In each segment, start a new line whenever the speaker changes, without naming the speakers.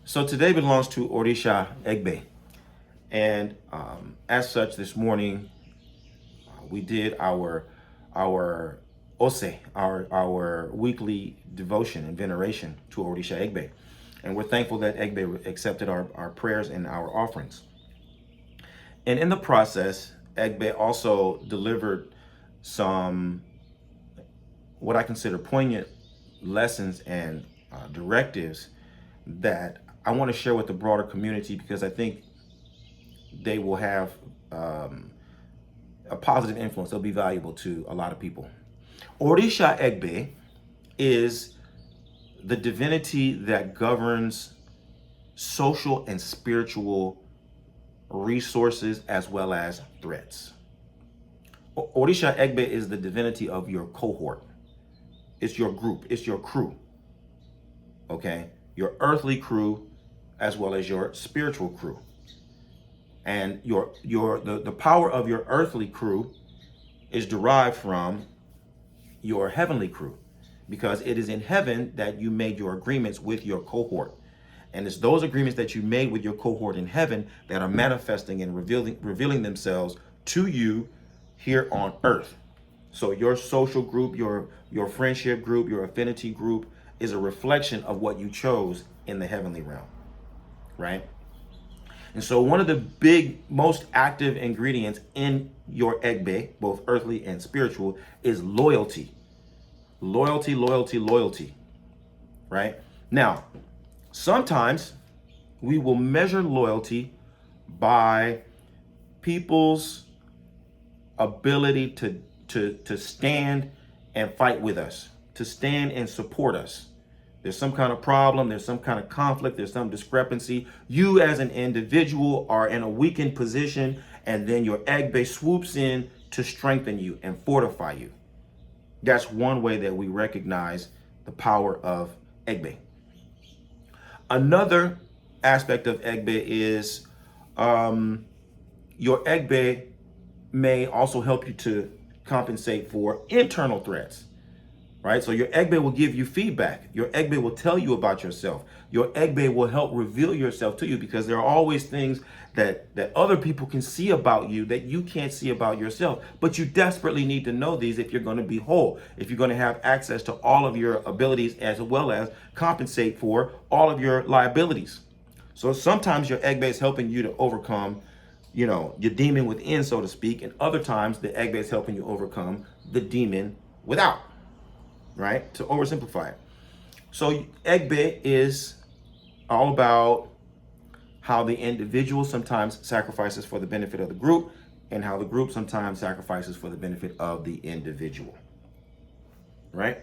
So today belongs to Orisa Egbe. And as such, this morning we did our ose, our weekly devotion and veneration to Orisa Egbe. And we're thankful that Egbe accepted our prayers and our offerings. And in the process, Egbe also delivered some what I consider poignant lessons and directives that I want to share with the broader community, because I think they will have a positive influence. They'll be valuable to a lot of people. Orisa Egbe is the divinity that governs social and spiritual resources as well as threats. Orisa Egbe is the divinity of your cohort. It's your group. It's your crew. Okay? Your earthly crew as well as your spiritual crew. And the power of your earthly crew is derived from your heavenly crew, because it is in heaven that you made your agreements with your cohort. And it's those agreements that you made with your cohort in heaven that are manifesting and revealing themselves to you here on earth. So your social group, your friendship group, your affinity group is a reflection of what you chose in the heavenly realm, right? And so one of the big, most active ingredients in your Egbe, both earthly and spiritual, is loyalty. Loyalty, loyalty, loyalty, right? Now, sometimes we will measure loyalty by people's ability to stand and fight with us, to stand and support us. There's some kind of problem, there's some kind of conflict, there's some discrepancy. You as an individual are in a weakened position, and then your Egbe swoops in to strengthen you and fortify you. That's one way that we recognize the power of Egbe. Another aspect of Egbe is your Egbe may also help you to compensate for internal threats. Right? So your Egbe will give you feedback. Your Egbe will tell you about yourself. Your Egbe will help reveal yourself to you, because there are always things that other people can see about you that you can't see about yourself. But you desperately need to know these if you're going to be whole, if you're going to have access to all of your abilities, as well as compensate for all of your liabilities. So sometimes your Egbe is helping you to overcome, your demon within, so to speak. And other times the Egbe is helping you overcome the demon without. Right? To oversimplify it. So Egbe is all about how the individual sometimes sacrifices for the benefit of the group, and how the group sometimes sacrifices for the benefit of the individual. Right?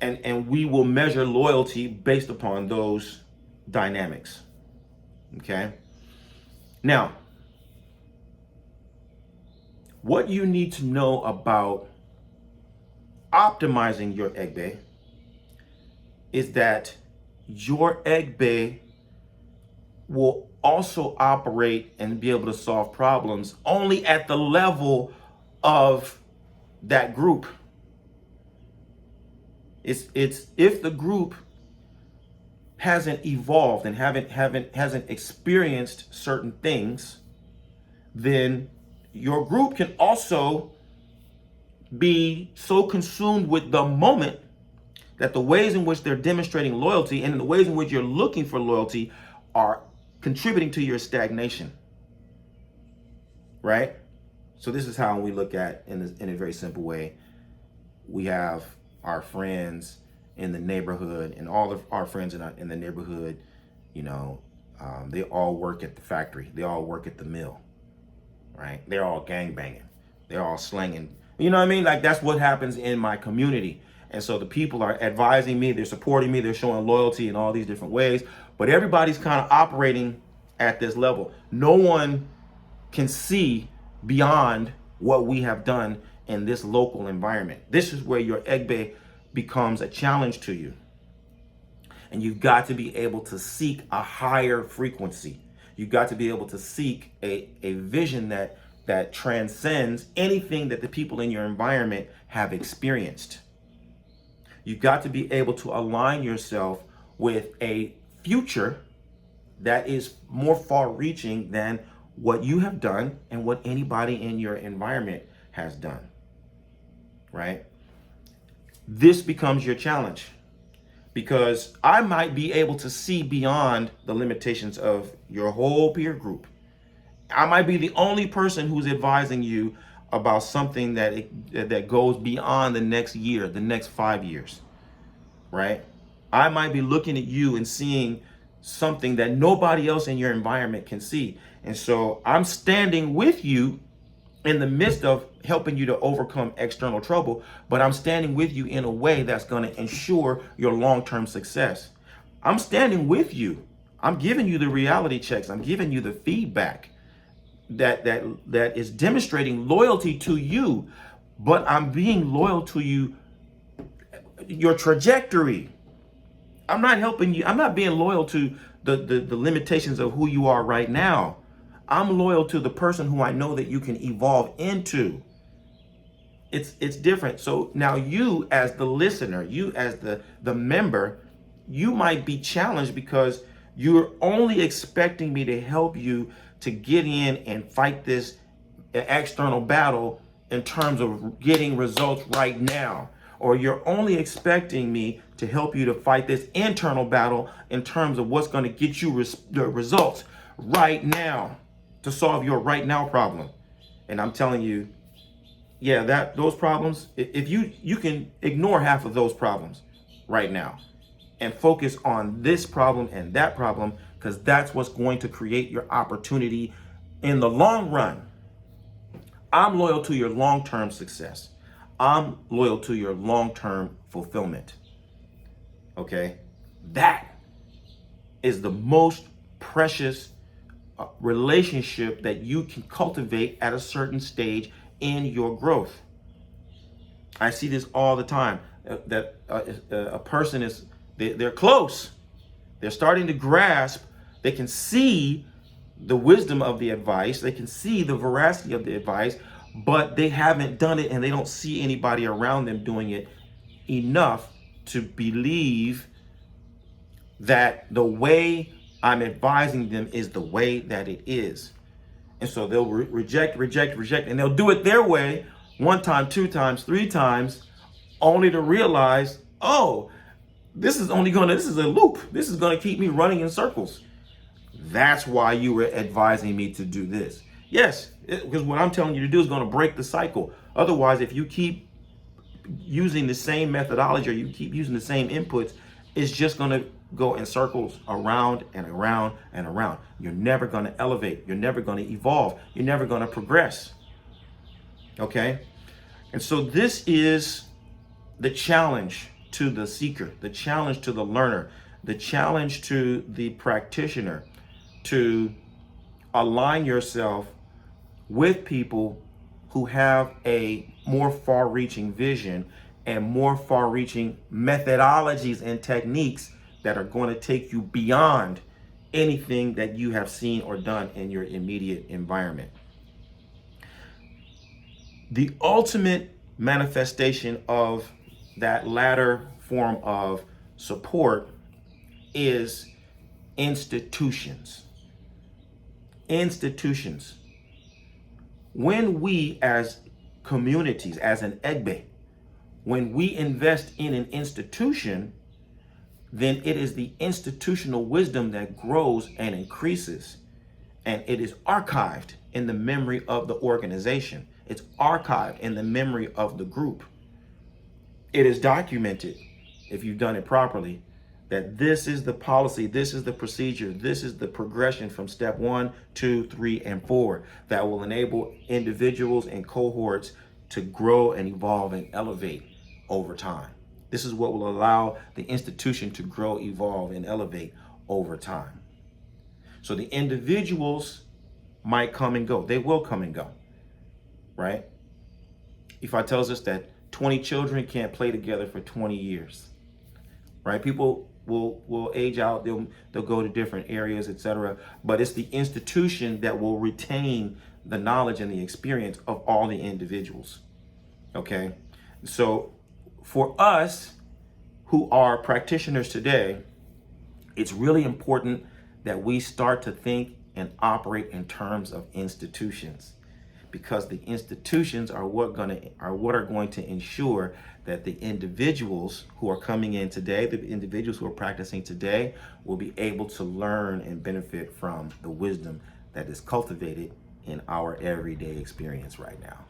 And we will measure loyalty based upon those dynamics. Okay? Now, what you need to know about optimizing your Egbe is that your Egbe will also operate and be able to solve problems only at the level of that group. It's if the group hasn't evolved and hasn't experienced certain things, then your group can also be so consumed with the moment that the ways in which they're demonstrating loyalty and the ways in which you're looking for loyalty are contributing to your stagnation. Right? So this is how we look at, in a very simple way, we have our friends in the neighborhood, and all of our friends in the neighborhood, they all work at the factory. They all work at the mill. Right? They're all gangbanging. They're all slanging. You know what I mean? Like, that's what happens in my community. And so the people are advising me, they're supporting me, they're showing loyalty in all these different ways. But everybody's kind of operating at this level. No one can see beyond what we have done in this local environment. This is where your Egbe becomes a challenge to you. And you've got to be able to seek a higher frequency. You've got to be able to seek a vision that transcends anything that the people in your environment have experienced. You've got to be able to align yourself with a future that is more far reaching than what you have done and what anybody in your environment has done, right? This becomes your challenge, because I might be able to see beyond the limitations of your whole peer group. I might be the only person who's advising you about something that goes beyond the next year, the next 5 years, right? I might be looking at you and seeing something that nobody else in your environment can see. And so I'm standing with you in the midst of helping you to overcome external trouble, but I'm standing with you in a way that's going to ensure your long-term success. I'm standing with you. I'm giving you the reality checks. I'm giving you the feedback that is demonstrating loyalty to you, but I'm being loyal to you, your trajectory. I'm not helping you. I'm not being loyal to the limitations of who you are right now. I'm loyal to the person who I know that you can evolve into. It's different. So now you as the listener, you as the member, you might be challenged because you're only expecting me to help you to get in and fight this external battle in terms of getting results right now. Or you're only expecting me to help you to fight this internal battle in terms of what's going to get you the results right now, to solve your right now problem. And I'm telling you, yeah, that those problems, if you can ignore half of those problems right now and focus on this problem and that problem, because that's what's going to create your opportunity in the long run. I'm loyal to your long-term success. I'm loyal to your long-term fulfillment. Okay? That is the most precious relationship that you can cultivate at a certain stage in your growth. I see this all the time, that a person is, they're close. They're starting to grasp. They can see the wisdom of the advice. They can see the veracity of the advice, but they haven't done it, and they don't see anybody around them doing it enough to believe that the way I'm advising them is the way that it is. And so they'll reject, and they'll do it their way 1 time, 2 times, 3 times, only to realize, oh, this is a loop. This is going to keep me running in circles. That's why you were advising me to do this. Yes, because what I'm telling you to do is going to break the cycle. Otherwise, if you keep using the same methodology or you keep using the same inputs, it's just going to go in circles around and around and around. You're never going to elevate. You're never going to evolve. You're never going to progress. Okay? And so this is the challenge to the seeker, the challenge to the learner, the challenge to the practitioner, to align yourself with people who have a more far-reaching vision and more far-reaching methodologies and techniques that are going to take you beyond anything that you have seen or done in your immediate environment. The ultimate manifestation of that latter form of support is institutions. Institutions. When we as communities, as an Egbe, when we invest in an institution, then it is the institutional wisdom that grows and increases. And it is archived in the memory of the organization. It's archived in the memory of the group. It is documented, if you've done it properly, that this is the policy, this is the procedure, this is the progression from step 1, 2, 3, and 4 that will enable individuals and cohorts to grow and evolve and elevate over time. This is what will allow the institution to grow, evolve, and elevate over time. So the individuals might come and go. They will come and go, right? Ifá tells us that 20 children can't play together for 20 years, right? People will age out, they'll go to different areas, etc. But it's the institution that will retain the knowledge and the experience of all the individuals, okay? So for us who are practitioners today, It's really important that we start to think and operate in terms of institutions, because the institutions are what are going to ensure that the individuals who are coming in today, the individuals who are practicing today, will be able to learn and benefit from the wisdom that is cultivated in our everyday experience right now.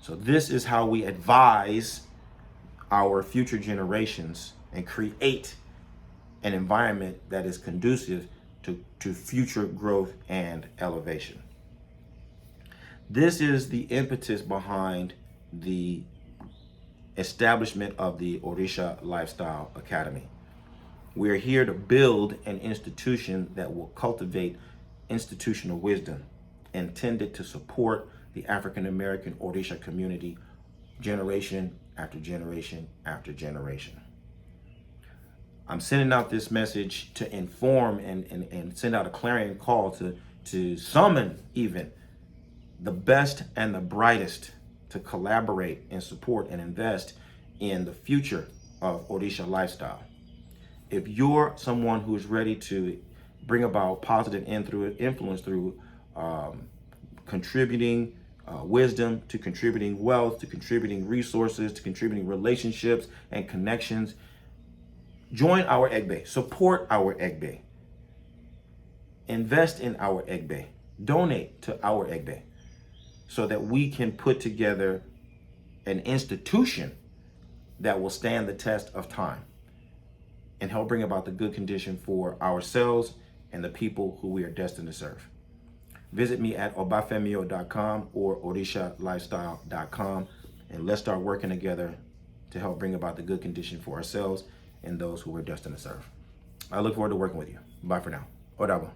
So this is how we advise our future generations and create an environment that is conducive to future growth and elevation. This is the impetus behind the establishment of the Orisa Lifestyle Academy. We are here to build an institution that will cultivate institutional wisdom intended to support the African American Orisa community generation after generation after generation. I'm sending out this message to inform and send out a clarion call to summon even the best and the brightest to collaborate and support and invest in the future of Orisa lifestyle. If you're someone who is ready to bring about positive influence through contributing wisdom, to contributing wealth, to contributing resources, to contributing relationships and connections, join our Egbe, support our Egbe, invest in our Egbe, donate to our Egbe, so that we can put together an institution that will stand the test of time and help bring about the good condition for ourselves and the people who we are destined to serve. Visit me at obafemio.com or orishalifestyle.com, and let's start working together to help bring about the good condition for ourselves and those who we're destined to serve. I look forward to working with you. Bye for now. Odabo.